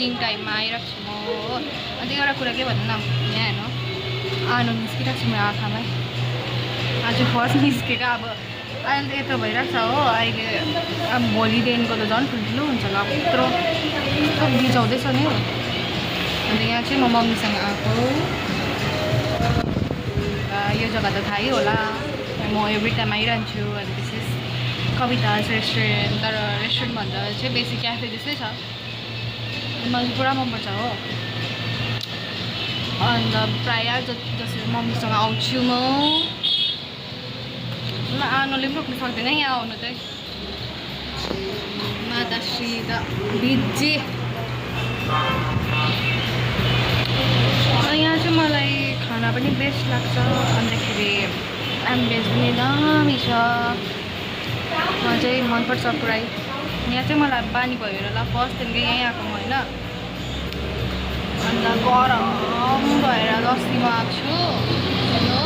Evening टाइममा आइरहेको छु म हो। अन्त एउटा कुरा के भन्नु न, यहाँ हेर्नु आनो निस्किरहेको छ मेरो आँखामै। आज फर्स्ट निस्केको अब अहिले त यत्रो भइरहेको छ हो। अहिले अब भोलिदेखिको त झन् ठुल्ठुलो हुन्छ होला, यत्रो बिजाउँदैछ नि हौ। अन्त यहाँ चाहिँ म मम्मीसँग आएको। यो जग्गा त थाहै होला, म एभ्री टाइम आइरहन्छु। अनि दिस इज कविताज रेस्टुरेन्ट, तर रेस्टुरेन्ट भन्दा चाहिँ बेसी क्याफे जस्तै छ। मलाई पुरा मनपर्छ हो। अन्त प्रायः जसरी मम्मीसँग आउँछु म आनोले पनि रोक्नु सक्दैन यहाँ आउनु चाहिँ। माताश्री त बिजी। यहाँ चाहिँ मलाई खाना पनि बेस्ट लाग्छ। अन्तखेरि एम्बियन्स पनि दामी छ, मलाई चाहिँ मनपर्छ पुरै। यहाँ चाहिँ मलाई बानी भयो होला, फर्स्ट टाइमको यहीँ आएको म होइन। अन्त गरम भएर अस्तिमा आएको छु।